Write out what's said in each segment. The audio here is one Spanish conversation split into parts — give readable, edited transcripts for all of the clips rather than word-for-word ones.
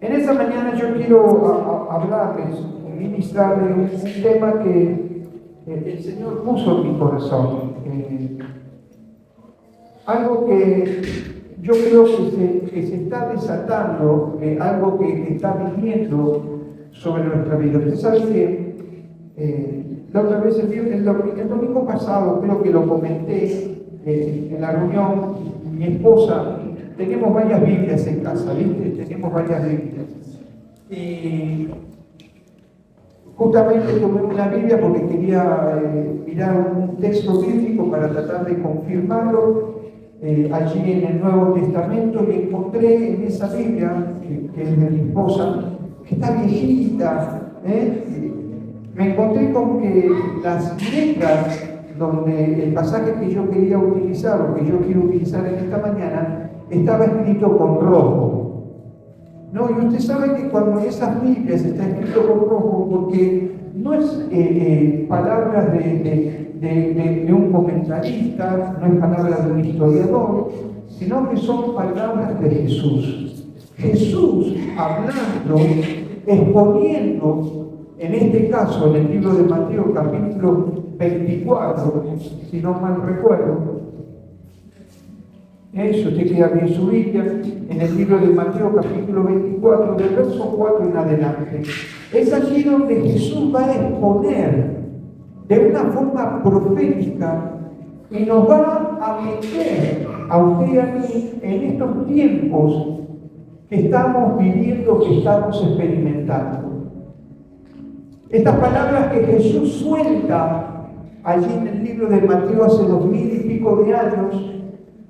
En esta mañana yo quiero hablarles, ministrarles un tema que el Señor puso en mi corazón. Algo que yo creo que se está desatando, algo que está viniendo sobre nuestra vida. Usted sabe que la otra vez, el domingo pasado, creo que lo comenté en la reunión, mi esposa, tenemos varias Biblias en casa, ¿viste? Tenemos varias Biblias. Y justamente tomé una Biblia porque quería mirar un texto bíblico para tratar de confirmarlo. Allí en el Nuevo Testamento y encontré en esa Biblia, que es de mi esposa, que está viejita, me encontré con que las letras donde el pasaje que yo quería utilizar o que yo quiero utilizar en esta mañana estaba escrito con rojo. No, y usted sabe que cuando en esas Biblias está escrito con rojo, porque no es palabras de un comentarista, no es palabras de un historiador, sino que son palabras de Jesús. Jesús hablando, exponiendo, en este caso en el libro de Mateo capítulo 24, si no mal recuerdo, si usted queda bien su Biblia, en el libro de Mateo capítulo 24, del verso 4 en adelante, es allí donde Jesús va a exponer de una forma profética y nos va a meter a usted y a mí en estos tiempos que estamos viviendo, que estamos experimentando. Estas palabras que Jesús suelta allí en el libro de Mateo hace 2000 y pico de años,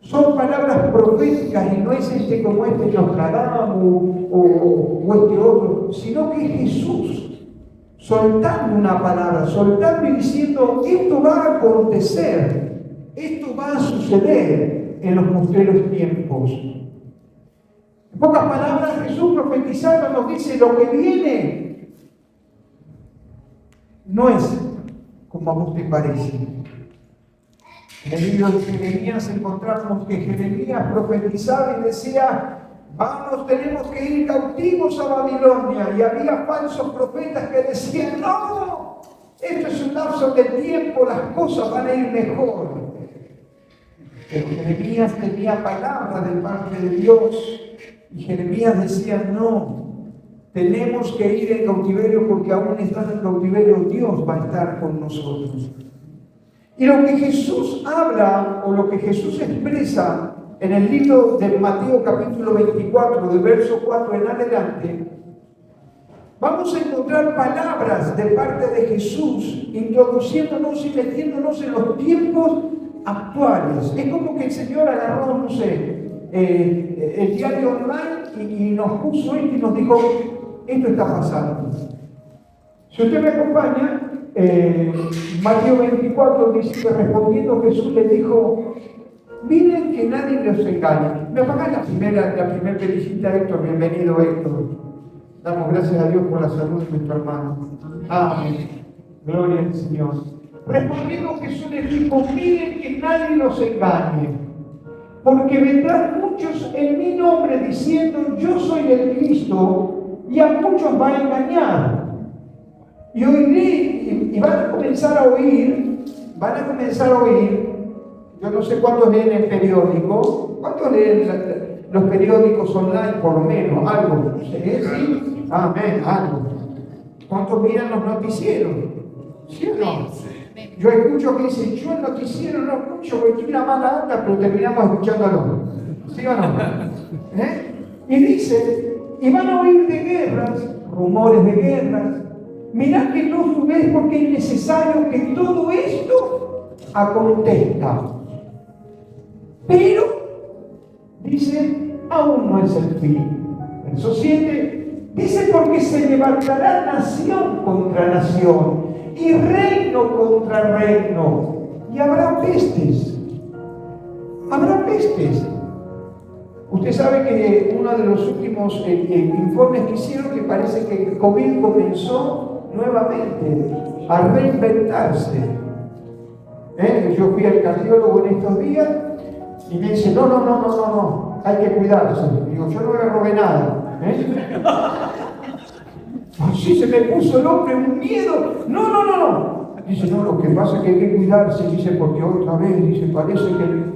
son palabras proféticas y no es como Nostradamus o este otro, sino que es Jesús soltando una palabra, soltando y diciendo, esto va a acontecer, esto va a suceder en los postreros tiempos. En pocas palabras, Jesús profetizando nos dice, lo que viene no es como a vos te parece. En el libro de Jeremías encontramos que Jeremías profetizaba y decía, vamos, tenemos que ir cautivos a Babilonia. Y había falsos profetas que decían, no, esto es un lapso de tiempo, las cosas van a ir mejor. Pero Jeremías tenía palabra de parte de Dios. Y Jeremías decía, no, tenemos que ir en cautiverio porque aún estando en cautiverio Dios va a estar con nosotros. Y lo que Jesús habla o lo que Jesús expresa en el libro de Mateo capítulo 24, de verso 4 en adelante, vamos a encontrar palabras de parte de Jesús introduciéndonos y metiéndonos en los tiempos actuales. Es como que el Señor agarró, no sé, el diario online y nos puso esto y nos dijo, esto está pasando. Si usted me acompaña, Mateo 24 dice que respondiendo Jesús le dijo, miren que nadie los engañe. Me apagan la primera felicita a Héctor, bienvenido Héctor. Damos gracias a Dios por la salud de nuestro hermano. Amén. Gloria al Señor. Respondiendo Jesús les dijo, miren que nadie los engañe, porque vendrán muchos en mi nombre diciendo, yo soy el Cristo, y a muchos va a engañar. Y van a comenzar a oír, yo no sé cuántos leen el periódico, cuántos leen los periódicos online, por lo menos, algo, ¿sí? Amén, algo. ¿Cuántos miran los noticieros? ¿Sí o no? Yo escucho que dicen, yo el noticiero no escucho porque tiene una mala onda, pero terminamos escuchándolo. ¿Sí o no? Y dice, y van a oír de guerras, rumores de guerras. Mirad que no subéis porque es necesario que todo esto acontezca. Pero, dice, aún no es el fin. Verso 7, dice porque se levantará nación contra nación y reino contra reino. Y habrá pestes. Habrá pestes. Usted sabe que uno de los últimos informes que hicieron que parece que el COVID comenzó nuevamente a reinventarse. Yo fui al cardiólogo en estos días y me dice, no, hay que cuidarse. Digo, yo no le robé nada. Así se me puso el hombre un miedo. No. Dice, no, lo que pasa es que hay que cuidarse, dice, porque otra vez, dice, parece que...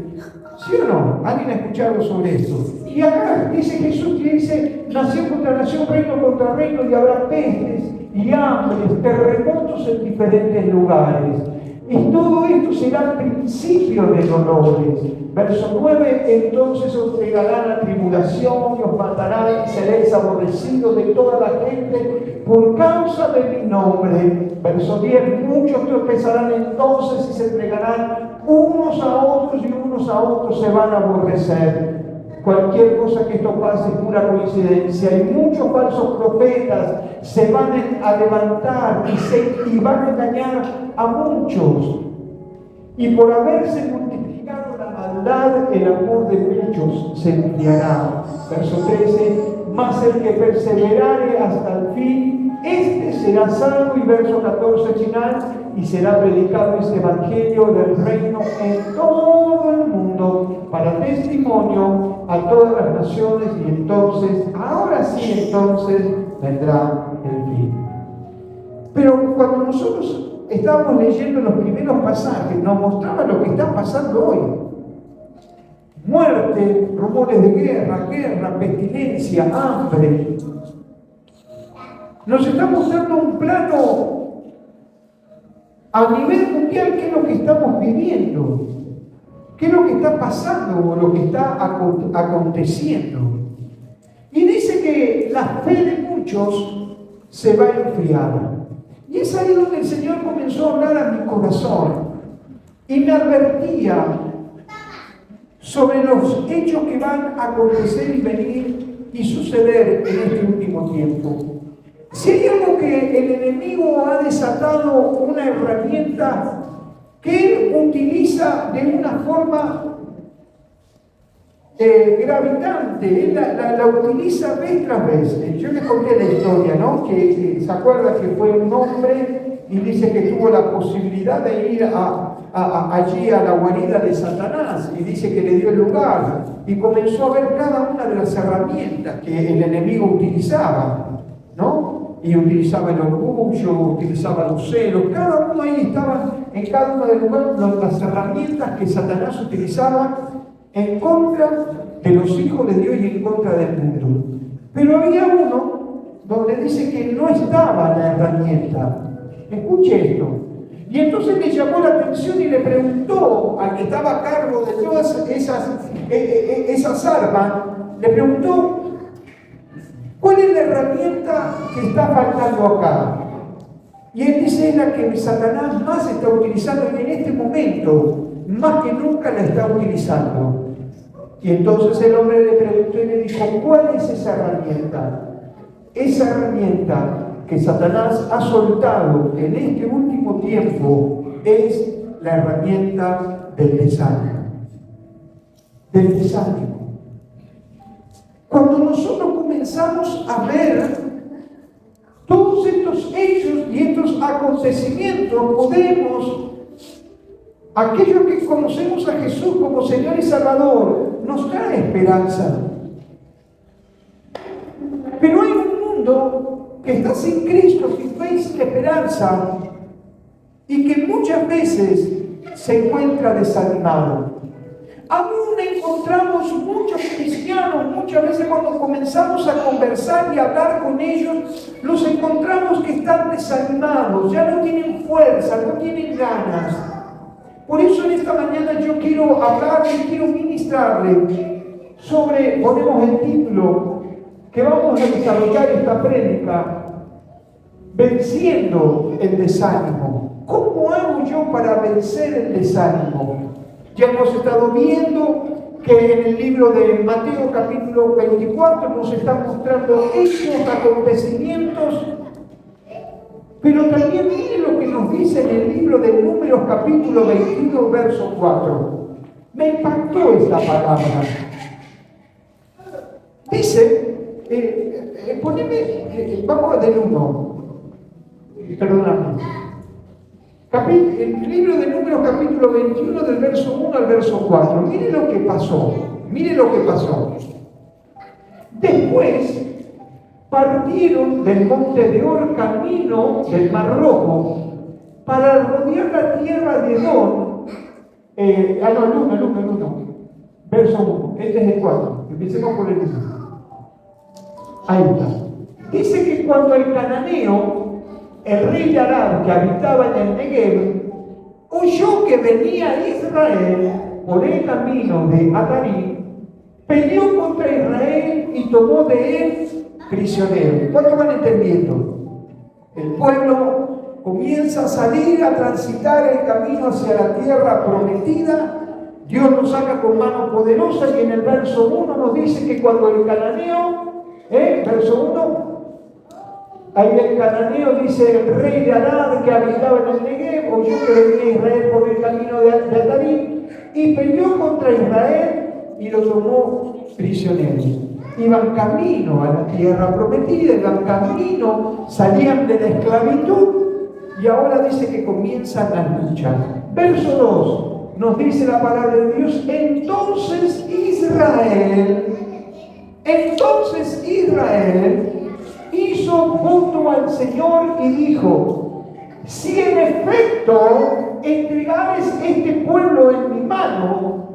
¿Sí o no? ¿Alguien ha escuchado sobre esto? Y acá dice Jesús que dice, nación contra nación, reino contra reino, y habrá pestes y hambres, terremotos en diferentes lugares. Y todo esto será principio de dolores. Verso 9, entonces os pegarán la tribulación y os matarán y seréis aborrecidos de toda la gente por causa de mi nombre. Verso 10, muchos tropezarán entonces y se entregarán unos a otros y unos a otros se van a aborrecer. Cualquier cosa que esto pase es pura coincidencia. Y muchos falsos profetas se van a levantar y van a engañar a muchos. Y por haberse multiplicado la maldad, el amor de muchos se enfriará. Verso 13, mas el que perseverare hasta el fin, este será salvo. Y verso 14 final, y será predicado este evangelio del reino en todo el mundo para testimonio a todas las naciones, y entonces, ahora sí, entonces vendrá el fin. Pero cuando nosotros estábamos leyendo los primeros pasajes, nos mostraba lo que está pasando hoy. Muerte, rumores de guerra, pestilencia, hambre. Nos está mostrando un plano a nivel mundial, qué es lo que estamos viviendo, qué es lo que está pasando o lo que está aconteciendo. Y dice que la fe de muchos se va a enfriar. Y es ahí donde el Señor comenzó a hablar a mi corazón y me advertía sobre los hechos que van a acontecer y venir y suceder en este último tiempo. Si hay algo que el enemigo ha desatado, una herramienta que él utiliza de una forma gravitante, él la utiliza vez tras vez. Yo les conté la historia, ¿no? Que se acuerda que fue un hombre y dice que tuvo la posibilidad de ir allí a la guarida de Satanás, y dice que le dio el lugar y comenzó a ver cada una de las herramientas que el enemigo utilizaba, ¿no? Y utilizaba el orgullo, utilizaba los celos, cada uno ahí estaba, en cada uno de las herramientas que Satanás utilizaba en contra de los hijos de Dios y en contra del mundo. Pero había uno donde dice que no estaba la herramienta. Escuche esto. Y entonces le llamó la atención y le preguntó al que estaba a cargo de todas esas armas, le preguntó, ¿cuál es la herramienta que está faltando acá? Y él dice, es la que Satanás más está utilizando y en este momento, más que nunca la está utilizando. Y entonces el hombre le preguntó y le dijo, ¿cuál es esa herramienta? Esa herramienta que Satanás ha soltado en este último tiempo es la herramienta del desánimo. Del desánimo. Cuando nosotros comenzamos a ver todos estos hechos y estos acontecimientos, podemos, aquellos que conocemos a Jesús como Señor y Salvador, nos trae esperanza. Pero hay un mundo que está sin Cristo, sin fe y sin esperanza, y que muchas veces se encuentra desanimado. Aún encontramos muchos cristianos, muchas veces cuando comenzamos a conversar y a hablar con ellos, los encontramos que están desanimados, ya no tienen fuerza, no tienen ganas. Por eso en esta mañana yo quiero hablarle, quiero ministrarle sobre, ponemos el título, que vamos a desarrollar esta prédica, venciendo el desánimo. ¿Cómo hago yo para vencer el desánimo? Ya hemos estado viendo que en el libro de Mateo capítulo 24 nos está mostrando hechos, acontecimientos, pero también miren lo que nos dice en el libro de Números capítulo 21 verso 4. Me impactó esta palabra. Dice, vamos a del 1, perdóname. El libro de Números capítulo 21 del verso 1 al verso 4. Mire lo que pasó. Mire lo que pasó. Después partieron del monte de Or camino del Mar Rojo para rodear la tierra de Edom. El 1. Verso 1. Este es el 4. Empecemos por el 1. Ahí está. Dice que cuando el cananeo, el rey de Arad, que habitaba en el Negev, oyó que venía Israel por el camino de Atarim, peleó contra Israel y tomó de él prisioneros. ¿Cuánto van entendiendo? El pueblo comienza a salir, a transitar el camino hacia la tierra prometida. Dios lo saca con mano poderosa y en el verso 1 nos dice que cuando el cananeo, verso 1, ahí el cananeo dice el rey de Arad que habitaba en el Negev, oyó que venía Israel por el camino de Atarim y peleó contra Israel y lo tomó prisionero. Iban camino a la tierra prometida, iban camino, salían de la esclavitud y ahora dice que comienzan las luchas. Verso 2 nos dice la palabra de Dios, entonces Israel hizo voto al Señor y dijo, si en efecto entregares este pueblo en mi mano,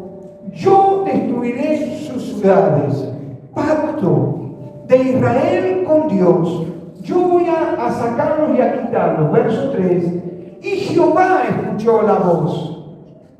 yo destruiré sus ciudades. Pacto de Israel con Dios. Yo voy a sacarlos y a quitarlos. Verso 3. Y Jehová escuchó la voz.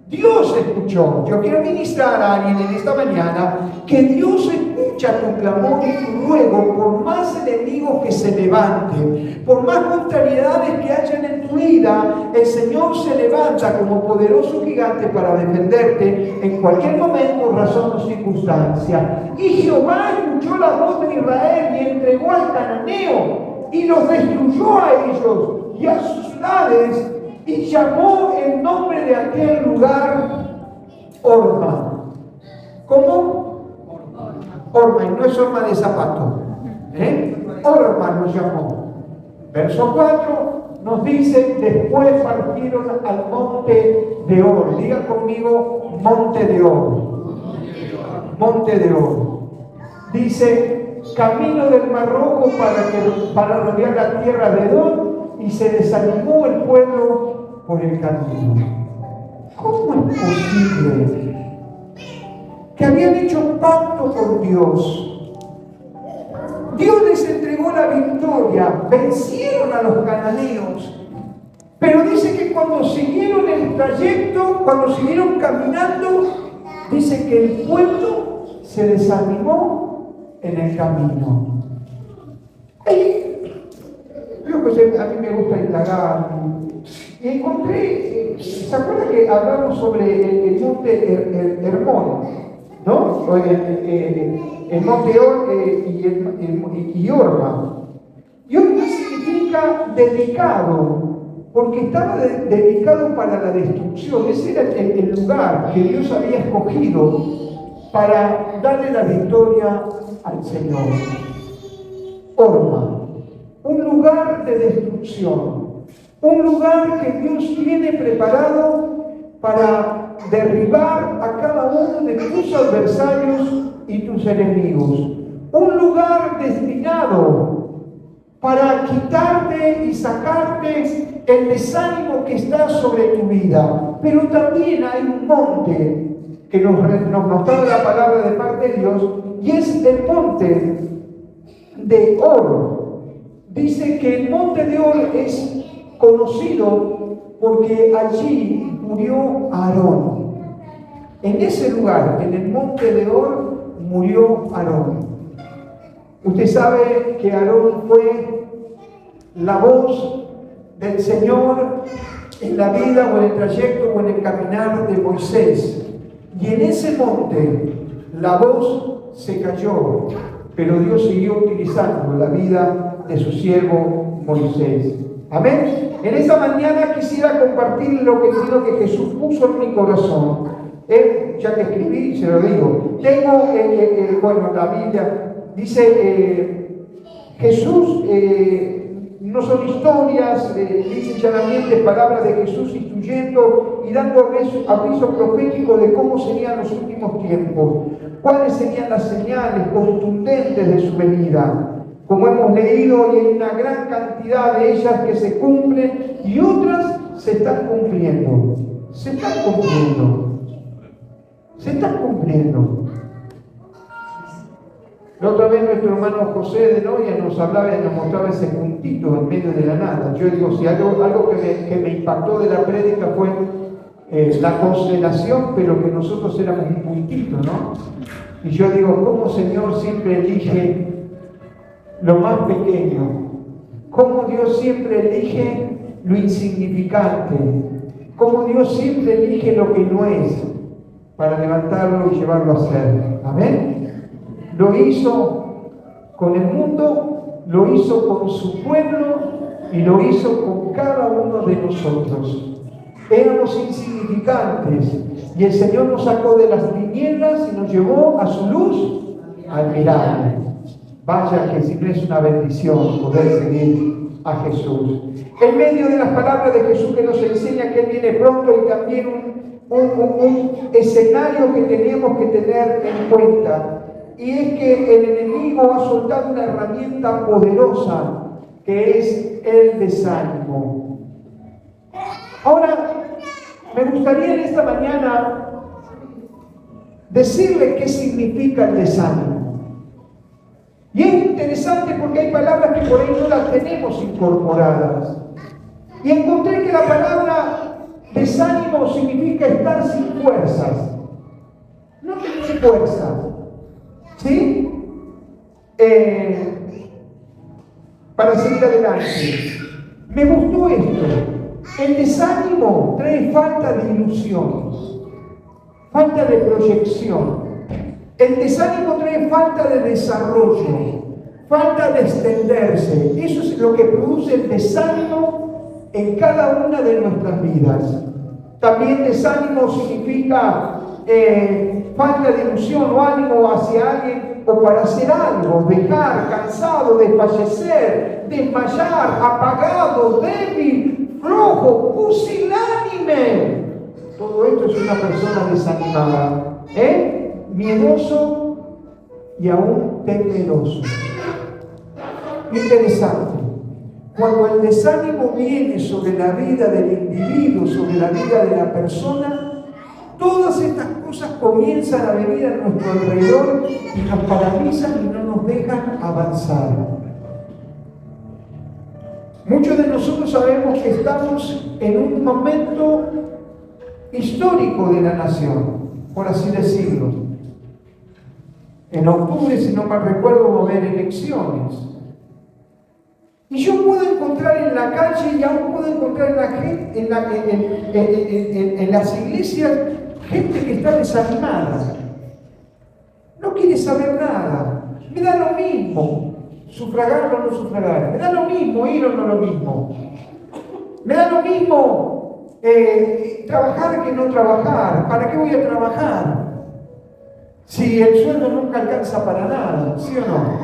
Dios escuchó. Yo quiero ministrar a alguien en esta mañana que Dios escucha tu clamor y tu ruego por más enemigos que se levanten, por más contrariedades que hayan en tu vida. El Señor se levanta como poderoso gigante para defenderte en cualquier momento, razón o circunstancia. Y Jehová escuchó la voz de Israel y entregó al cananeo y los destruyó a ellos y a sus ciudades, y llamó el nombre de aquel lugar Orma. ¿Cómo? Orma, y no es Orma de zapato. Orma lo llamó. Verso 4 nos dice, después partieron al monte de Or. Diga conmigo, monte de Or. Monte de Or. Dice, camino del Mar Rojo para rodear la tierra de Edom, y se desanimó el pueblo por el camino. ¿Cómo es posible que habían hecho pacto con Dios? Dios les entregó la victoria, vencieron a los cananeos, pero dice que cuando siguieron el trayecto, cuando siguieron caminando, dice que el pueblo se desanimó en el camino. A mí me gusta indagar y encontré, ¿se acuerdan que hablamos sobre el monte Hermón? ¿No? El monte Or y Orma. Y Orma significa dedicado, porque estaba dedicado para la destrucción. Ese era el lugar que Dios había escogido para darle la victoria al Señor. Orma. Un lugar de destrucción, un lugar que Dios tiene preparado para derribar a cada uno de tus adversarios y tus enemigos. Un lugar destinado para quitarte y sacarte el desánimo que está sobre tu vida. Pero también hay un monte que nos da la palabra de parte de Dios, y es el monte de Or. Dice que el monte de Or es conocido porque allí murió Aarón. En ese lugar, en el monte de Or, murió Aarón. Usted sabe que Aarón fue la voz del Señor en la vida o en el trayecto o en el caminar de Moisés. Y en ese monte la voz se cayó, pero Dios siguió utilizando la vida de su siervo Moisés. Amén. En esta mañana quisiera compartir lo que Jesús puso en mi corazón. Ya que escribí, se lo digo. Tengo, la Biblia dice, Jesús, no son historias, dice llanamente palabras de Jesús instruyendo y dando aviso profético de cómo serían los últimos tiempos, cuáles serían las señales contundentes de su venida. como hemos leído, y hay una gran cantidad de ellas que se cumplen y otras se están cumpliendo. Se están cumpliendo. Se están cumpliendo. La otra vez nuestro hermano José de Noia nos hablaba y nos mostraba ese puntito en medio de la nada. Yo digo, si algo que me impactó de la prédica fue la constelación, pero que nosotros éramos un puntito, ¿no? Y yo digo, ¿cómo Señor siempre elige lo más pequeño? ¿Cómo Dios siempre elige lo insignificante? ¿Cómo Dios siempre elige lo que no es para levantarlo y llevarlo a ser? ¿Amén? Lo hizo con el mundo, lo hizo con su pueblo y lo hizo con cada uno de nosotros. Éramos insignificantes y el Señor nos sacó de las tinieblas y nos llevó a su luz admirable. Vaya que si no es una bendición poder seguir a Jesús. En medio de las palabras de Jesús que nos enseña que Él viene pronto, y también un escenario que tenemos que tener en cuenta, y es que el enemigo ha soltado una herramienta poderosa que es el desánimo. Ahora, me gustaría en esta mañana decirle qué significa el desánimo. Y es interesante porque hay palabras que por ahí no las tenemos incorporadas. Y encontré que la palabra desánimo significa estar sin fuerzas. No tener fuerza. ¿Sí? Para seguir adelante. Me gustó esto. El desánimo trae falta de ilusión, falta de proyección. El desánimo trae falta de desarrollo, falta de extenderse. Eso es lo que produce el desánimo en cada una de nuestras vidas. También desánimo significa falta de ilusión o ánimo hacia alguien o para hacer algo, dejar, cansado, desfallecer, desmayar, apagado, débil, flojo, pusilánime. Todo esto es una persona desanimada, miedoso y aún temeroso. Interesante. Cuando el desánimo viene sobre la vida del individuo, sobre la vida de la persona, todas estas cosas comienzan a venir a nuestro alrededor y nos paralizan y no nos dejan avanzar. Muchos de nosotros sabemos que estamos en un momento histórico de la nación, por así decirlo. En octubre, si no mal recuerdo, va a haber elecciones. Y yo puedo encontrar en la calle y aún puedo encontrar en las iglesias gente que está desanimada. No quiere saber nada. Me da lo mismo sufragar o no sufragar. Me da lo mismo ir o no lo mismo. Me da lo mismo trabajar que no trabajar. ¿Para qué voy a trabajar? Si el sueldo nunca alcanza para nada, ¿sí o no?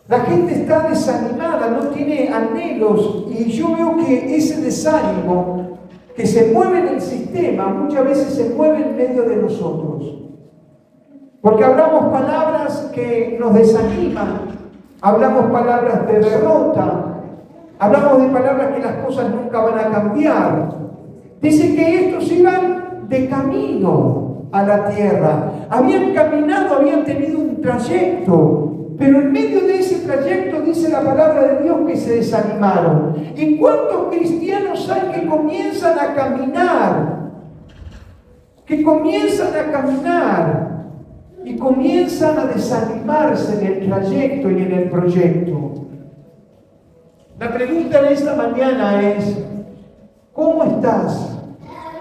La gente está desanimada, no tiene anhelos, y yo veo que ese desánimo que se mueve en el sistema muchas veces se mueve en medio de nosotros. Porque hablamos palabras que nos desaniman, hablamos palabras de derrota, hablamos de palabras que las cosas nunca van a cambiar. Dice que estos iban de camino a la tierra, habían caminado, habían tenido un trayecto. Pero en medio de ese trayecto dice la palabra de Dios que se desanimaron. ¿Y cuántos cristianos hay que comienzan a caminar? Que comienzan a caminar y comienzan a desanimarse en el trayecto y en el proyecto. La pregunta de esta mañana es, ¿cómo estás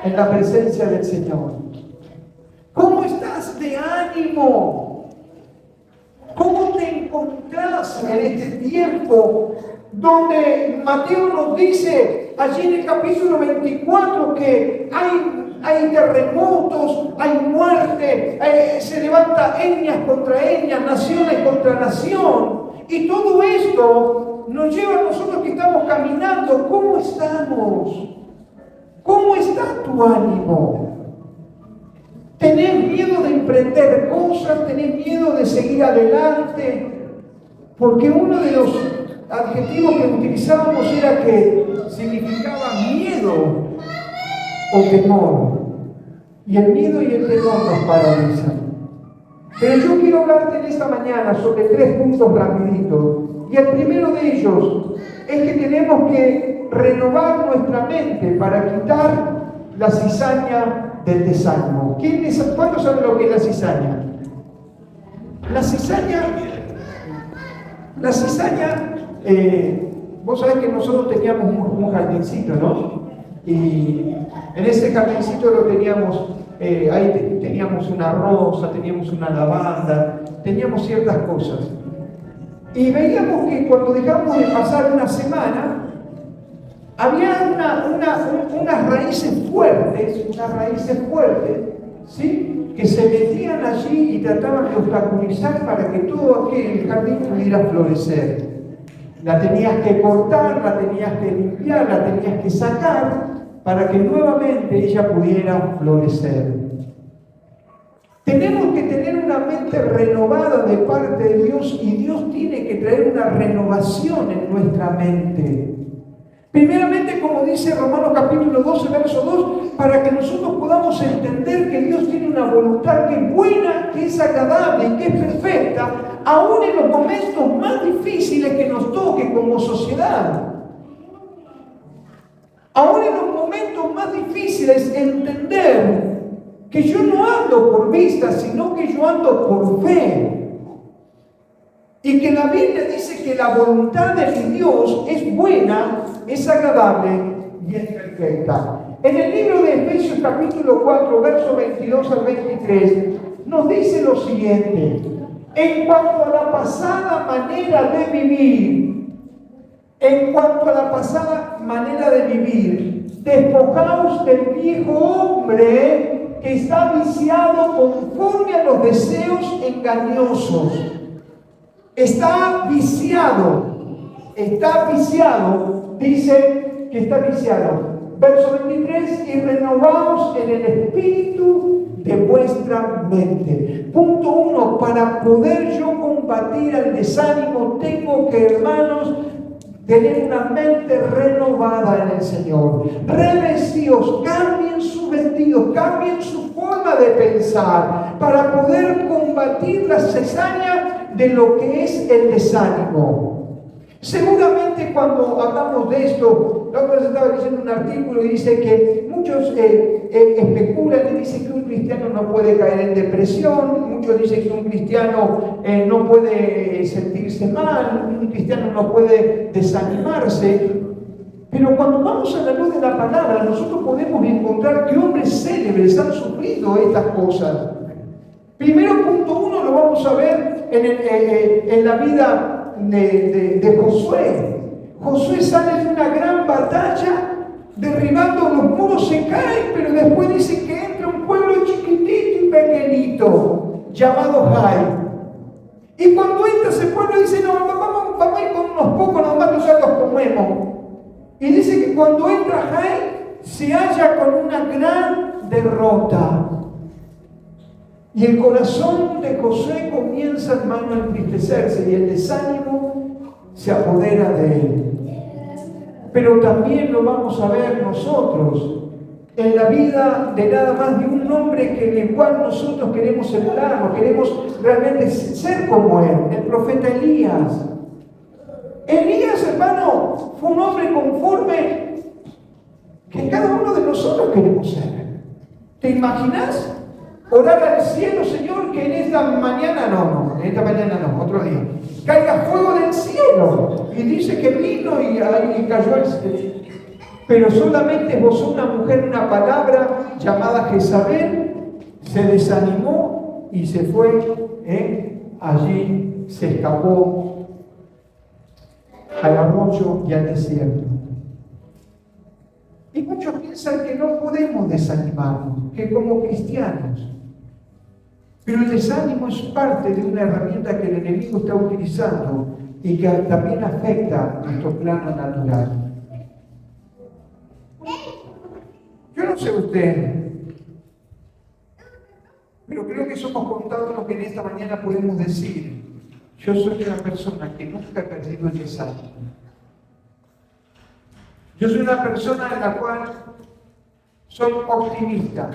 en la presencia del Señor? ¿Cómo estás de ánimo? ¿Cómo te encontrás en este tiempo donde Mateo nos dice allí en el capítulo 24 que hay terremotos, hay muerte, se levanta etnias contra etnias, naciones contra nación? Y todo esto nos lleva a nosotros que estamos caminando. ¿Cómo estamos? ¿Cómo está tu ánimo? Tenés miedo de emprender cosas, tenés miedo de seguir adelante, porque uno de los adjetivos que utilizábamos era que significaba miedo o temor. Y el miedo y el temor nos paralizan. Pero yo quiero hablarte en esta mañana sobre 3 puntos rapiditos. Y el primero de ellos es que tenemos que renovar nuestra mente para quitar la cizaña del desánimo. ¿Cuántos saben lo que es la cizaña? La cizaña, vos sabés que nosotros teníamos un jardincito, ¿no? Y en ese jardincito lo teníamos, ahí teníamos una rosa, teníamos una lavanda, teníamos ciertas cosas. Y veíamos que cuando dejamos de pasar una semana, había unas raíces fuertes, ¿sí? Que se metían allí y trataban de obstaculizar para que todo aquel jardín pudiera florecer. La tenías que cortar, la tenías que limpiar, la tenías que sacar para que nuevamente ella pudiera florecer. Tenemos que tener una mente renovada de parte de Dios y Dios tiene que traer una renovación en nuestra mente. Primeramente, como dice Romanos capítulo 12, verso 2, para que nosotros podamos entender que Dios tiene una voluntad que es buena, que es agradable y que es perfecta, aún en los momentos más difíciles que nos toque como sociedad. Aún en los momentos más difíciles, entender que yo no ando por vista, sino que yo ando por fe. Y que la Biblia dice que la voluntad de mi Dios es buena, es agradable y es perfecta. En el libro de Efesios capítulo 4, versos 22 al 23, nos dice lo siguiente: en cuanto a la pasada manera de vivir, despojaos del viejo hombre que está viciado conforme a los deseos engañosos. Está viciado, dice que está viciado. Verso 23, y renovaos en el espíritu de vuestra mente. Punto 1, para poder yo combatir al desánimo, tengo que, hermanos, tener una mente renovada en el Señor. Revestidos, cambien sus vestidos, cambien su forma de pensar para poder combatir la cizaña de lo que es el desánimo. Seguramente cuando hablamos de esto, la otra vez estaba leyendo un artículo y dice que muchos especulan y dicen que un cristiano no puede caer en depresión, muchos dicen que un cristiano no puede sentirse mal, un cristiano no puede desanimarse. Pero cuando vamos a la luz de la palabra, nosotros podemos encontrar que hombres célebres han sufrido estas cosas. Primero, punto 1, lo vamos a ver en la vida de Josué. Josué sale de una gran batalla, derribando los muros, se cae, pero después dice que entra un pueblo chiquitito y pequeñito, llamado Jai. Y cuando entra ese pueblo dice, no, vamos a ir con unos pocos, nomás nosotros comemos. Y dice que cuando entra Jai, se halla con una gran derrota. Y el corazón de Josué comienza, hermano, a entristecerse y el desánimo se apodera de él. Pero también lo vamos a ver nosotros en la vida de nada más de un hombre que en el cual nosotros queremos emularnos, queremos realmente ser como él, el profeta Elías. Elías, hermano, fue un hombre conforme que cada uno de nosotros queremos ser. ¿Te imaginas? Orar al cielo, Señor, que en esta mañana otro día, caiga fuego del cielo. Y dice que vino y cayó el cielo. Pero solamente esbozó una mujer una palabra llamada Jezabel, se desanimó y se fue, allí se escapó al arroyo y al desierto. Y muchos piensan que no podemos desanimarnos, que como cristianos. Pero el desánimo es parte de una herramienta que el enemigo está utilizando y que también afecta nuestro plano natural. Yo no sé usted, Pero creo que somos contados los que en esta mañana podemos decir: yo soy una persona que nunca he perdido el desánimo. Yo soy una persona en la cual soy optimista.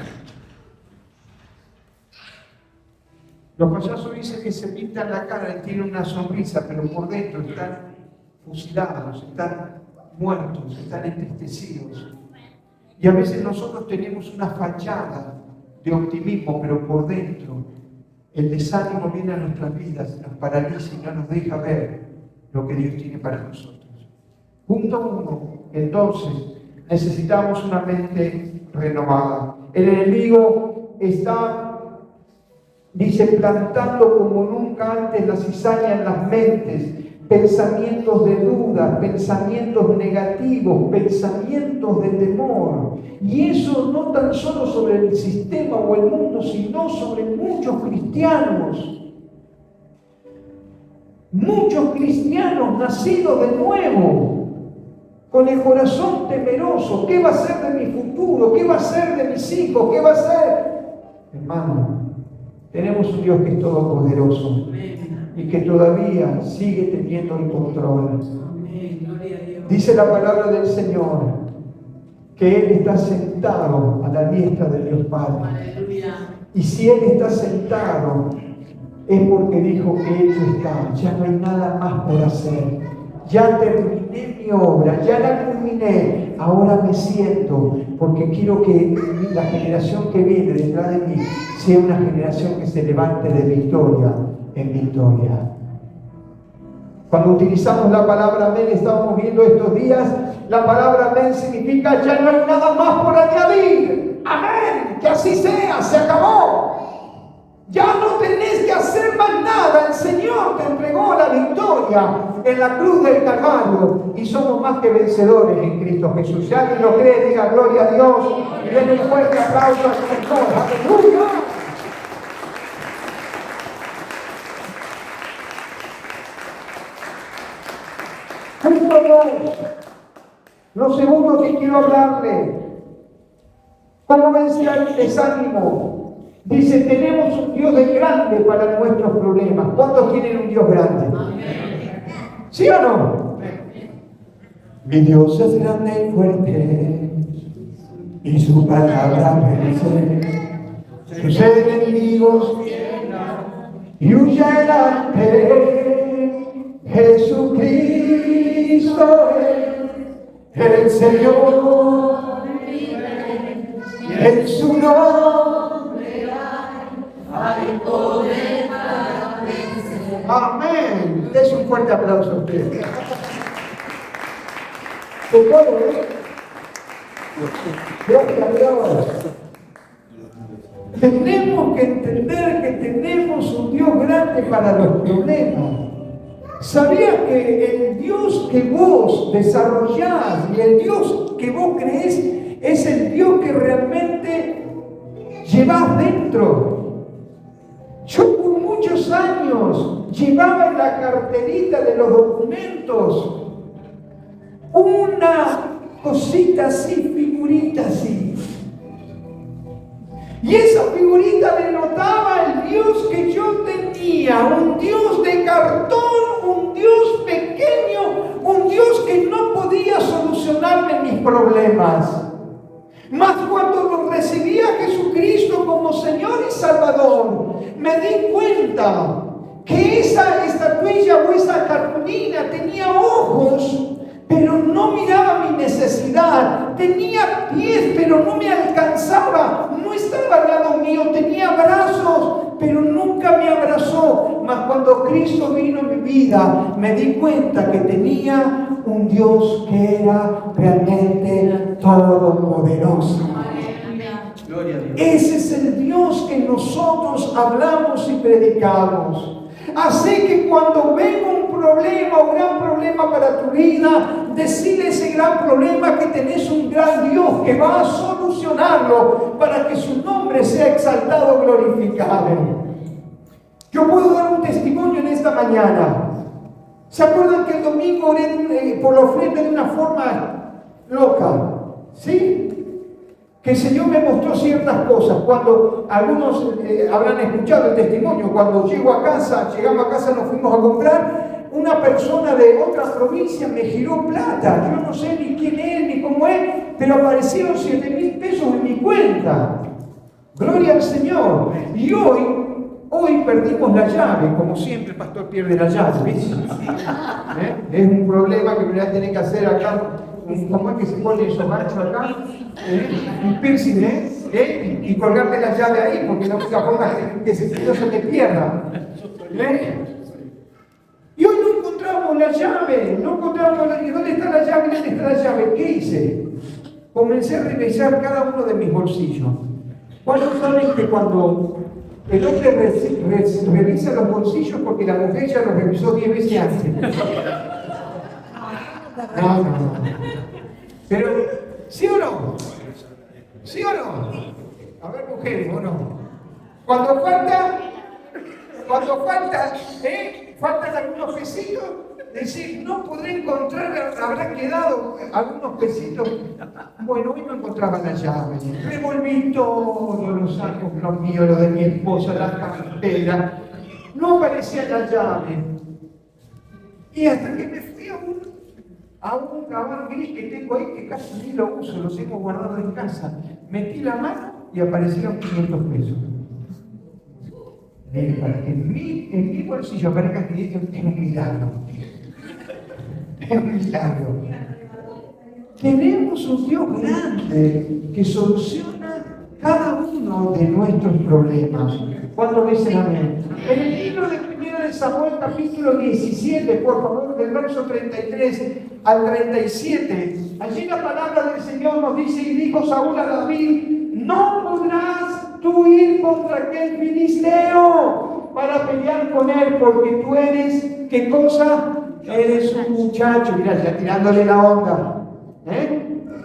Los payasos dicen que se pintan la cara y tienen una sonrisa, pero por dentro están fusilados, están muertos, están entristecidos. Y a veces nosotros tenemos una fachada de optimismo, pero por dentro el desánimo viene a nuestras vidas, nos paraliza y no nos deja ver lo que Dios tiene para nosotros. Punto 1. Entonces, necesitamos una mente renovada. El enemigo está, dice, plantando como nunca antes la cizaña en las mentes, pensamientos de duda, pensamientos negativos, pensamientos de temor. Y eso no tan solo sobre el sistema o el mundo, sino sobre muchos cristianos. Muchos cristianos nacidos de nuevo, con el corazón temeroso. ¿Qué va a ser de mi futuro? ¿Qué va a ser de mis hijos? ¿Qué va a ser? Hermano, tenemos un Dios que es todopoderoso y que todavía sigue teniendo el control. Dice la palabra del Señor que Él está sentado a la diestra de Dios Padre. Y si Él está sentado, es porque dijo que hecho está. Ya no hay nada más por hacer. Ya terminé mi obra, ya la culminé. Ahora me siento, porque quiero que la generación que viene detrás de mí sea una generación que se levante de victoria en victoria. Cuando utilizamos la palabra amén, estábamos viendo estos días, la palabra amén significa ya no hay nada más por añadir. Amén, que así sea, se acabó. Ya no tenés que hacer más nada. El Señor te entregó la victoria en la cruz del Calvario y somos más que vencedores en Cristo Jesús. Si alguien lo cree, diga gloria a Dios y denle un fuerte aplauso al Señor. ¡Aleluya! Punto 2. Lo segundo que quiero hablarle: ¿cómo vencer el desánimo? Dice, tenemos un Dios de grande para nuestros problemas. ¿Cuántos tienen un Dios grande? Amén. ¿Sí o no? Mi Dios es grande y fuerte, y su palabra vence. Sus enemigos y huyen ante él. Jesucristo es el Señor, en su nombre hay poder para vencer. Amén. Es un fuerte aplauso a ustedes. ¿Se puede? Gracias a Dios. Tenemos que entender que tenemos un Dios grande para los problemas. ¿Sabías que el Dios que vos desarrollás y el Dios que vos creés es el Dios que realmente llevás dentro? Yo por muchos años llevaba en la carterita de los documentos una cosita así, figurita así. Y esa figurita denotaba el Dios que yo tenía, un Dios de cartón, un Dios pequeño, un Dios que no podía solucionarme mis problemas. Mas cuando lo recibí a Jesucristo como Señor y Salvador, me di cuenta que esa estatuilla o esa cartulina tenía ojos, pero no miraba mi necesidad. Tenía pies, pero no me alcanzaba. No estaba al lado mío. Tenía brazos, pero nunca me abrazó. Mas cuando Cristo vino en mi vida, me di cuenta que tenía un Dios que era realmente todopoderoso. Ese es el Dios que nosotros hablamos y predicamos. Así que cuando venga un problema o gran problema para tu vida, decide ese gran problema que tenés un gran Dios que va a solucionarlo para que su nombre sea exaltado, glorificado. Yo puedo dar un testimonio en esta mañana. ¿Se acuerdan que el domingo oré por la ofrenda de una forma loca? ¿Sí? que el Señor me mostró ciertas cosas. Cuando algunos habrán escuchado el testimonio, cuando llegamos a casa, nos fuimos a comprar, una persona de otra provincia me giró plata. Yo no sé ni quién es, ni cómo es, pero aparecieron 7.000 pesos en mi cuenta. Gloria al Señor. Y hoy perdimos la llave, como siempre el pastor pierde la llave, ¿viste? Es un problema que me voy a tener que hacer acá. ¿Cómo es que se pone esos ganchos acá? Un piercing, y colgarle la llave ahí, porque la única forma que no se te pierda. Y hoy no encontramos la llave, ¿dónde está la llave? ¿Dónde está la llave? ¿Qué hice? Comencé a revisar cada uno de mis bolsillos. ¿Cuántos saben que cuando el hombre revisa los bolsillos porque la mujer ya los revisó 10 veces antes? No. Pero, ¿sí o no? ¿Sí o no? A ver, mujeres, ¿o no? Cuando faltan algunos pesitos, decir, no podré encontrar, habrá quedado algunos pesitos. Bueno, hoy no encontraba la llave. Revolví todos los sacos, los míos, los de mi esposa, la cartera. No aparecía la llave. Y hasta que me fui a un gabán gris que tengo ahí, que casi ni lo uso, lo tengo guardado en casa. Metí la mano y aparecieron 500 pesos. Para que en mi bolsillo aparezca 500 es un milagro. Es un milagro. Tenemos un Dios grande que soluciona cada uno de nuestros problemas. ¿Cuándo dicen amén? En el libro de 1 Samuel, capítulo 17, por favor, del verso 33 al 37, allí la palabra del Señor nos dice, y dijo Saúl a David, no podrás tú ir contra aquel filisteo para pelear con él, porque tú eres, ¿qué cosa? Eres un muchacho, mira, ya tirándole la onda.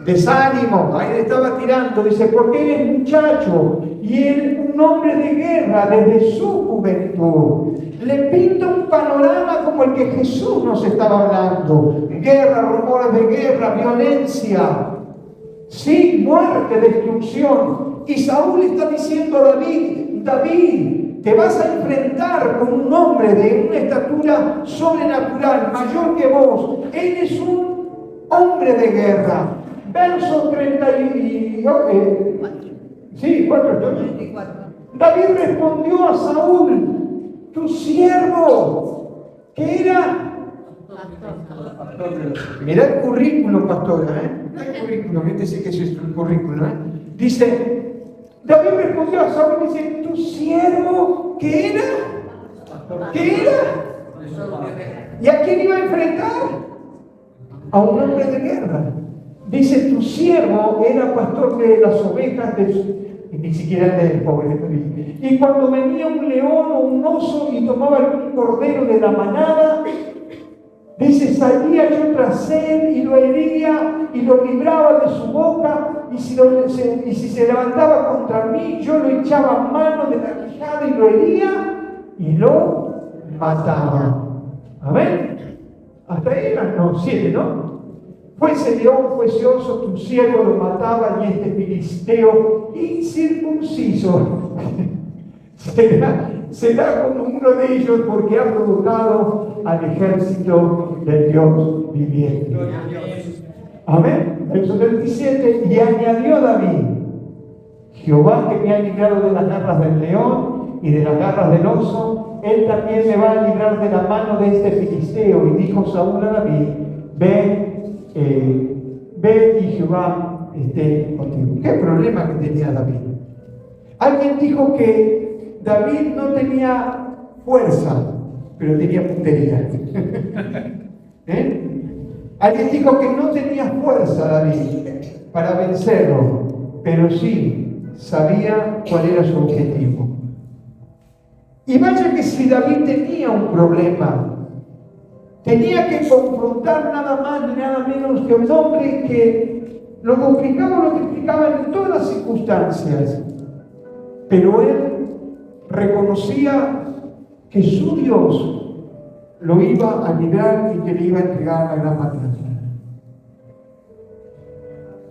Desánimo, ahí le estaba tirando, dice, porque eres muchacho y él un hombre de guerra desde su juventud. Le pinta un panorama como el que Jesús nos estaba hablando: guerra, rumores de guerra, violencia, sí, muerte, destrucción. Y Saúl está diciendo a David, te vas a enfrentar con un hombre de una estatura sobrenatural, mayor que vos. Él es un hombre de guerra. Verso 34. David respondió a Saúl, tu siervo, que era... Mira el currículum, pastora, Mira el currículum, dice que eso es un currículum, Dice, David respondió a Saúl, dice, tu siervo, ¿qué era? ¿Qué era? ¿Y a quién iba a enfrentar? A un hombre de guerra. Dice, tu siervo era pastor de las ovejas y ni siquiera del pobre. Y cuando venía un león o un oso y tomaba algún cordero de la manada, dice, salía yo tras él y lo hería y lo libraba de su boca, y si se levantaba contra mí, yo lo echaba a mano de la quijada y lo hería y lo mataba. Amén. Hasta ahí eran, 7, ¿no? Fuese león, fuese oso, tu siervo lo mataba, y este filisteo incircunciso será como uno de ellos, porque ha provocado al ejército del Dios viviente. Amén. Verso 27, y añadió David, Jehová que me ha librado de las garras del león y de las garras del oso, él también me va a librar de la mano de este filisteo. Y dijo Saúl a David, ve y Jehová esté contigo. ¿Qué problema que tenía David? Alguien dijo que David no tenía fuerza, pero tenía puntería. Alguien dijo que no tenía fuerza David para vencerlo, pero sí sabía cuál era su objetivo. Y vaya que si David tenía un problema, tenía que confrontar nada más ni nada menos que un hombre que lo complicaba en todas las circunstancias. Pero él reconocía que su Dios lo iba a librar y que le iba a entregar la gran batalla.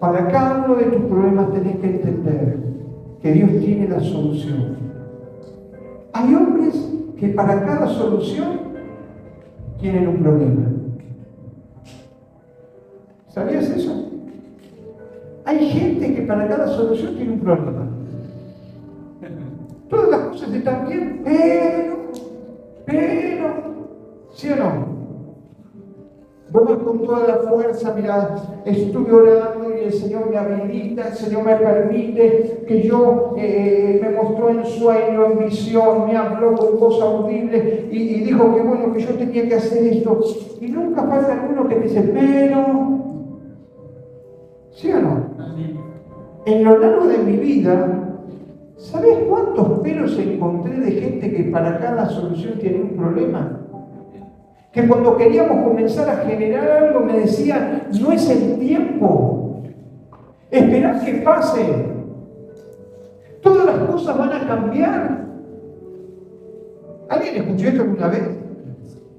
Para cada uno de tus problemas tenés que entender que Dios tiene la solución. Hay hombres que para cada solución tienen un problema. ¿Sabías eso? Hay gente que para cada solución tiene un problema. Todas las cosas están bien, pero, ¿sí o no? Vos con toda la fuerza, mirá, estuve orando y el Señor me habilita, el Señor me permite que yo me mostró en sueño, en visión, me habló con voz audible y dijo que bueno, que yo tenía que hacer esto. Y nunca falta alguno que dice, pero, ¿sí o no? En lo largo de mi vida, ¿sabés cuántos peros encontré de gente que para cada solución tiene un problema? Que cuando queríamos comenzar a generar algo me decían, no es el tiempo, esperad que pase, todas las cosas van a cambiar. ¿Alguien escuchó esto alguna vez?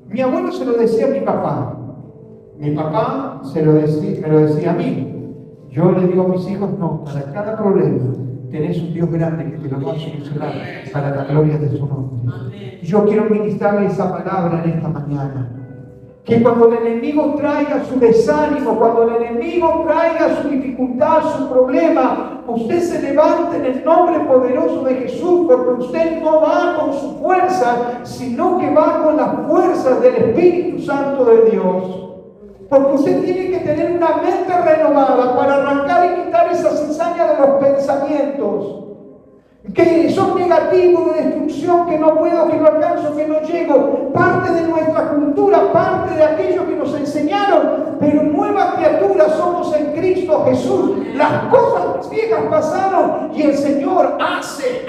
Mi abuelo se lo decía a mi papá me lo decía a mí. Yo le digo a mis hijos, no, para cada problema tenés un Dios grande que te lo va a solucionar para la gloria de su nombre. Y yo quiero ministrarle esa palabra en esta mañana. Que cuando el enemigo traiga su desánimo, cuando el enemigo traiga su dificultad, su problema, usted se levante en el nombre poderoso de Jesús, porque usted no va con su fuerza, sino que va con las fuerzas del Espíritu Santo de Dios. Porque usted tiene que tener una mente renovada para arrancar y quitar esa cizaña de los pensamientos que son negativos, de destrucción, que no puedo, que no alcanzo, que no llego, parte de nuestra cultura, parte de aquello que nos enseñaron, pero nuevas criaturas somos en Cristo Jesús. Las cosas viejas pasaron y el Señor hace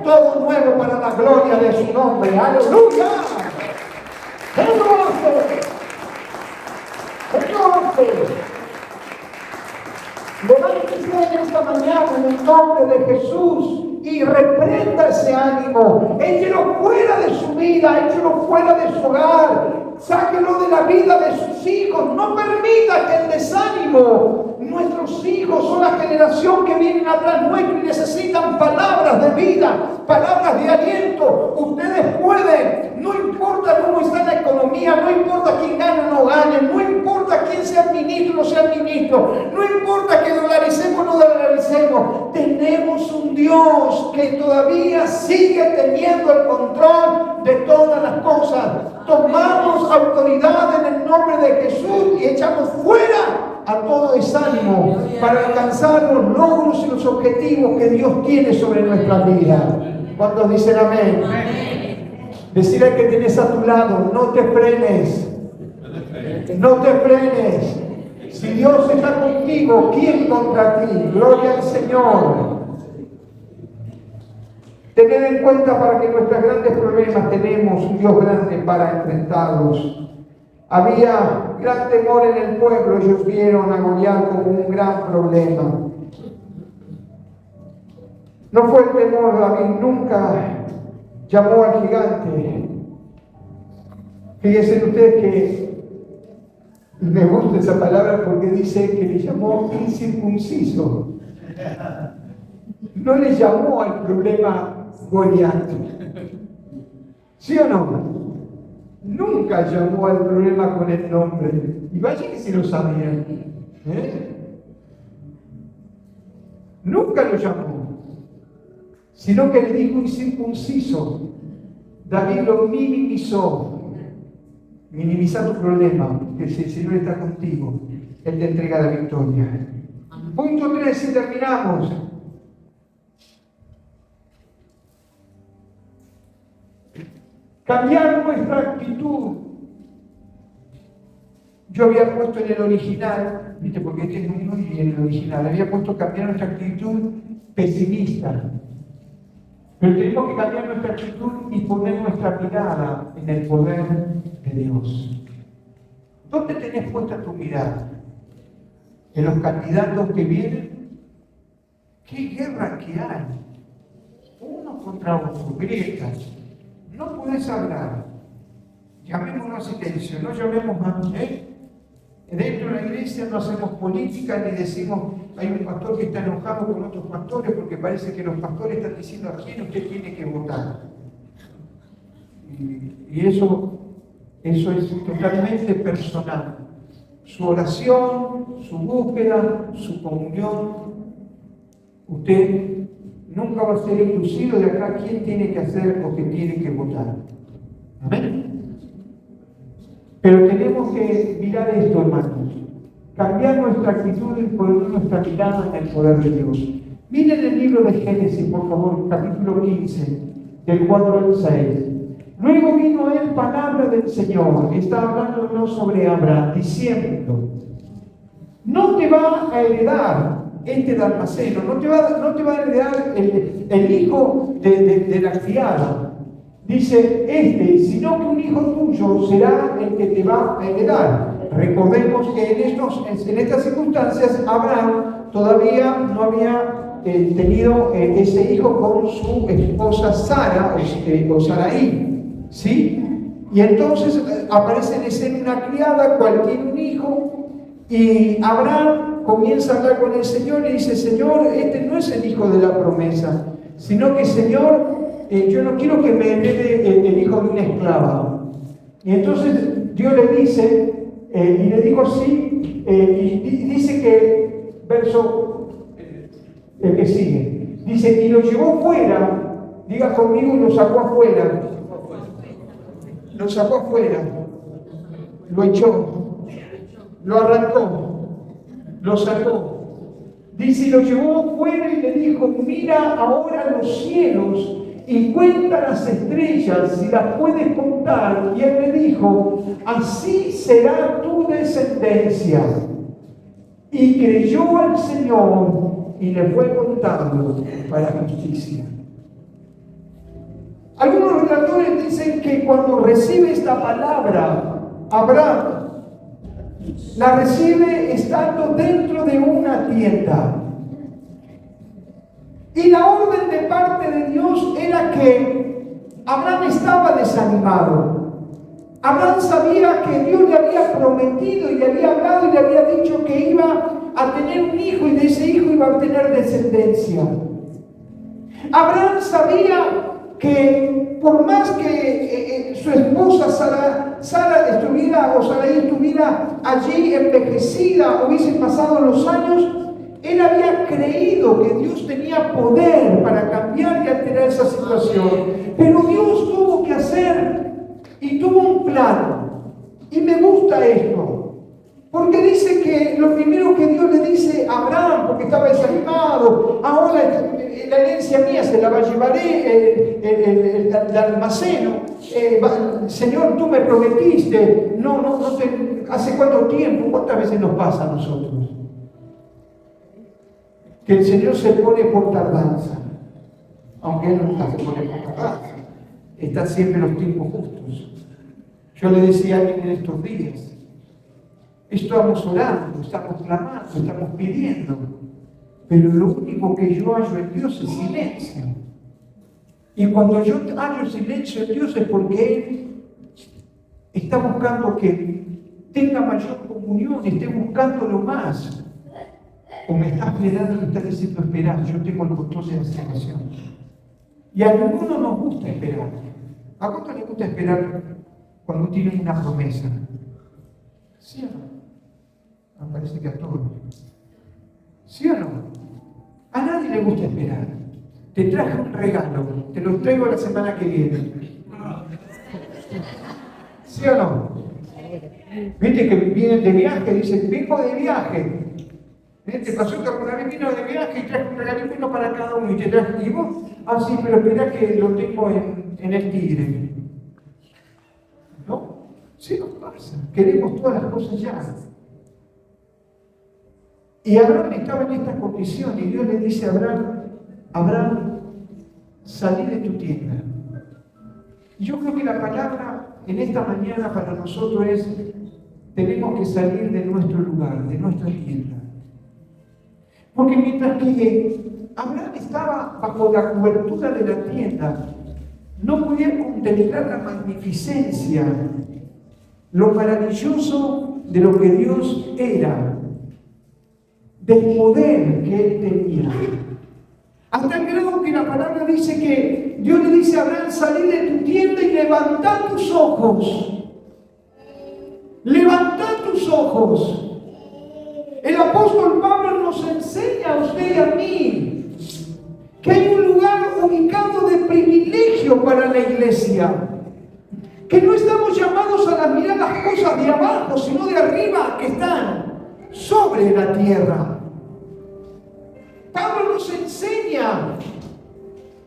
todo nuevo para la gloria de su nombre. ¡Aleluya! ¡Él lo hace! Levántese en esta mañana en el nombre de Jesús y reprenda ese ánimo. Échelo fuera de su vida, échelo fuera de su hogar. Sáquelo de la vida de sus hijos. No permita que el desánimo, nuestros hijos son la generación que viene atrás nuestro y necesitan palabras de vida, palabras de aliento. Ustedes pueden, no importa cómo está la economía, no importa quién gane o no gane, no importa quién sea ministro o no sea ministro, no importa que dolaricemos o no dolaricemos, tenemos un Dios que todavía sigue teniendo el control de todas las cosas. Tomamos autoridad en el nombre de Jesús y echamos fuera a todo desánimo para alcanzar los logros y los objetivos que Dios tiene sobre nuestra vida. ¿Cuántos dicen amén? Decirle al que tienes a tu lado, no te frenes. No te frenes. Si Dios está contigo, ¿quién contra ti? Gloria al Señor. Tened en cuenta para que nuestros grandes problemas tenemos un Dios grande para enfrentarlos. Había gran temor en el pueblo, ellos vieron a Goliat como un gran problema. No fue el temor, David nunca llamó al gigante. Fíjense ustedes que me gusta esa palabra porque dice que le llamó incircunciso. No le llamó al problema Goliat. ¿Sí o no? Nunca llamó al problema con el nombre. Y vaya que si lo sabían. Nunca lo llamó. Sino que le dijo incircunciso. David lo minimizó. Minimiza tu problema, que si el Señor está contigo, Él te entrega la victoria. Punto 3 y terminamos. Cambiar nuestra actitud. Yo había puesto en el original, ¿viste? Porque este es muy bien el original. Había puesto cambiar nuestra actitud pesimista. Pero tenemos que cambiar nuestra actitud y poner nuestra mirada en el poder de Dios. ¿Dónde tenés puesta tu mirada? ¿En los candidatos que vienen? ¿Qué guerra que hay? Uno contra otro, grietas. No podés hablar. Llamémonos a silencio, no llamemos a Dentro de la iglesia no hacemos política ni decimos, hay un pastor que está enojado con otros pastores porque parece que los pastores están diciendo a quién usted tiene que votar. Y eso es totalmente personal. Su oración, su búsqueda, su comunión, usted nunca va a ser inducido de acá quién tiene que hacer o qué tiene que votar. Amén. Pero tenemos que mirar esto, hermanos. Cambiar nuestra actitud y poner nuestra mirada en el poder de Dios. Miren el libro de Génesis, por favor, capítulo 15, del 4 al 6. Luego vino a él palabra del Señor, que está hablándonos sobre Abraham, diciendo: no te va a heredar Damaseno, no te va a heredar el hijo de la criada. Dice sino que un hijo tuyo será el que te va a heredar. Recordemos que en estas circunstancias Abraham todavía no había tenido ese hijo con su esposa Sara o Sarai. ¿Sí? Y entonces aparece en escena una criada, cual tiene un hijo, y Abraham comienza a hablar con el Señor y dice: Señor, este no es el hijo de la promesa, sino que, Señor, yo no quiero que me herede el hijo de una esclava. Y entonces Dios le dice, y le dijo así, y dice que, verso, el que sigue, dice: y lo llevó fuera, diga conmigo, lo sacó afuera. Lo sacó afuera, lo echó, lo arrancó, lo sacó. Dice: y lo llevó afuera y le dijo: mira ahora los cielos y cuenta las estrellas, si las puedes contar. Y él le dijo: así será tu descendencia. Y creyó al Señor y le fue contado para justicia. Algunos relatores dicen que cuando recibe esta palabra, Abraham la recibe estando dentro de una tienda. Y la orden de parte de Dios era que Abraham estaba desanimado. Abraham sabía que Dios le había prometido y le había hablado y le había dicho que iba a tener un hijo y de ese hijo iba a tener descendencia. Abraham sabía que por más que su esposa Sarai estuviera allí envejecida, hubiesen pasado los años, él había creído que Dios tenía poder para cambiar y alterar esa situación. Pero Dios tuvo que hacer y tuvo un plan. Y me gusta esto. Porque dice que lo primero que Dios le dice a Abraham, porque estaba desanimado: ahora la herencia mía se la va a llevar el almaceno. Señor, tú me prometiste. ¿Hace cuánto tiempo? ¿Cuántas veces nos pasa a nosotros? Que el Señor se pone por tardanza. Aunque Él nunca se pone por tardanza. Está siempre en los tiempos justos. Yo le decía a alguien en estos días: estamos orando, estamos clamando, estamos pidiendo, pero lo único que yo hallo en Dios es silencio. Y cuando yo hallo silencio en Dios es porque Él está buscando que tenga mayor comunión, esté buscándolo más. O me está esperando y me está diciendo: esperar, yo tengo el control de la situación. Y a ninguno nos gusta esperar. ¿A cuánto le gusta esperar cuando tienen una promesa? ¿Sí o no? Me parece que a todos. ¿Sí o no? A nadie le gusta esperar. Te traje un regalo, te lo traigo la semana que viene. ¿Sí o no? Viste que vienen de viaje, dicen: vengo de viaje. Te pasó que alguna vez vino de viaje y traje un regalito para cada uno y te traje, y vos, sí, pero espera que lo tengo en el Tigre. ¿No? Sí nos pasa. Queremos todas las cosas ya. Y Abraham estaba en esta condición y Dios le dice a Abraham, salí de tu tienda. Y yo creo que la palabra en esta mañana para nosotros es: tenemos que salir de nuestro lugar, de nuestra tienda. Porque mientras que Abraham estaba bajo la cobertura de la tienda, no podía contemplar la magnificencia, lo maravilloso de lo que Dios era, del poder que Él tenía. Hasta el grado que la palabra dice que Dios le dice a Abraham: salí de tu tienda y levanta tus ojos. Levanta tus ojos. El apóstol Pablo nos enseña a usted y a mí que hay un lugar ubicado de privilegio para la iglesia. Que no estamos llamados a mirar las cosas de abajo, sino de arriba, que están sobre la tierra. Pablo nos enseña,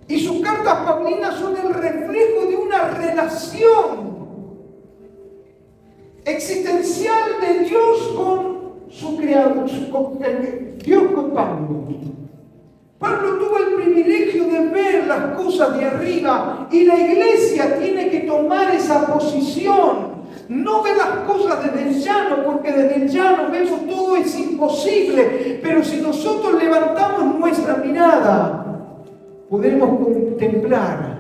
y sus cartas paulinas son el reflejo de una relación existencial de Dios con su creador, Dios con Pablo. Pablo tuvo el privilegio de ver las cosas de arriba, y la iglesia tiene que tomar esa posición. No ver las cosas desde el llano, porque desde el llano vemos todo es imposible. Pero si nosotros levantamos nuestra mirada, podremos contemplar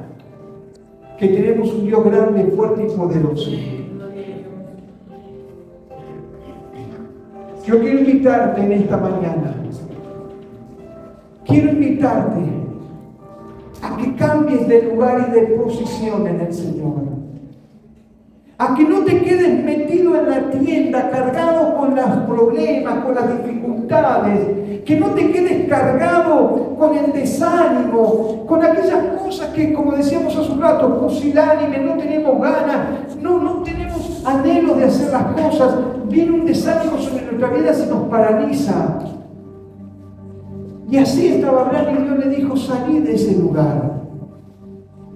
que tenemos un Dios grande, fuerte y poderoso. Yo quiero invitarte en esta mañana. Quiero invitarte a que cambies de lugar y de posición en el Señor. A que no te quedes metido en la tienda, cargado con los problemas, con las dificultades. Que no te quedes cargado con el desánimo, con aquellas cosas que, como decíamos hace un rato, pusilánime, no tenemos ganas, no tenemos anhelo de hacer las cosas. Viene un desánimo sobre nuestra vida, se nos paraliza. Y así estaba Abraham, y Dios le dijo: salí de ese lugar,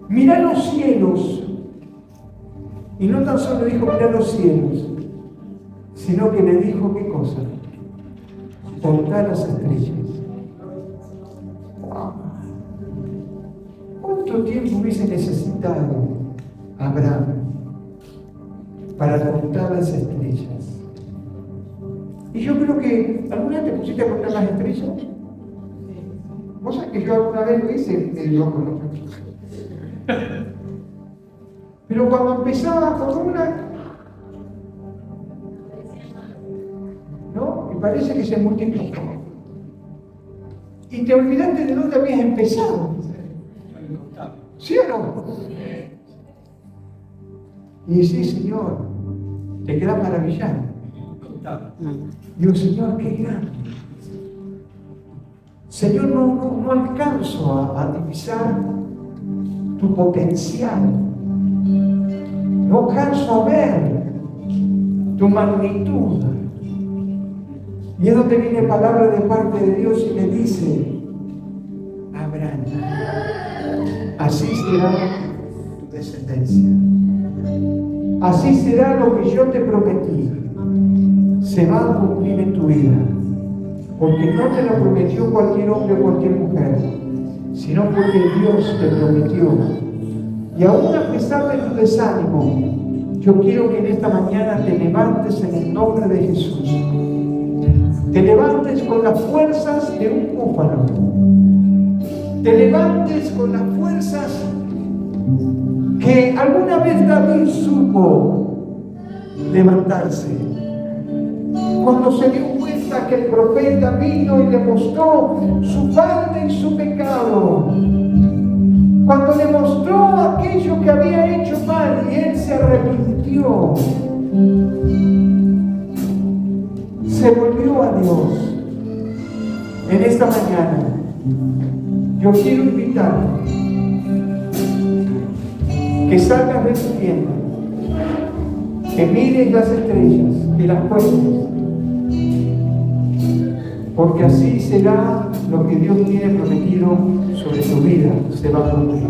mirá los cielos. Y no tan solo dijo mirá los cielos, sino que le dijo: ¿qué cosa? Contá las estrellas. ¿Cuánto tiempo hubiese necesitado Abraham para contar las estrellas? Y yo creo que ¿alguna vez te pusiste a contar las estrellas? Vos sabés que yo alguna vez lo hice, medio loco, ¿no? Pero cuando empezaba con una, ¿no? Y parece que se multiplicó. Y te olvidaste de dónde habías empezado. ¿Sí o no? Y sí, Señor, te quedas maravillado. Digo: Señor, qué grande. Señor, no alcanzo a divisar tu potencial. No alcanzo a ver tu magnitud. Y es donde viene palabra de parte de Dios y le dice: Abraham, así será tu descendencia. Así será lo que yo te prometí. Se va a cumplir en tu vida. Porque no te lo prometió cualquier hombre o cualquier mujer, sino porque Dios te prometió. Y aún a pesar de tu desánimo, yo quiero que en esta mañana te levantes en el nombre de Jesús. Te levantes con las fuerzas de un búfalo. Te levantes con las fuerzas que alguna vez David supo levantarse. Cuando se dio cuenta que el profeta vino y le mostró su falta y su pecado. Cuando le mostró aquello que había hecho mal y él se arrepintió. Se volvió a Dios. En esta mañana yo quiero invitarte que salgas de tu tienda, que mires las estrellas, que las cuentes, porque así será lo que Dios tiene prometido sobre tu vida, se va a cumplir.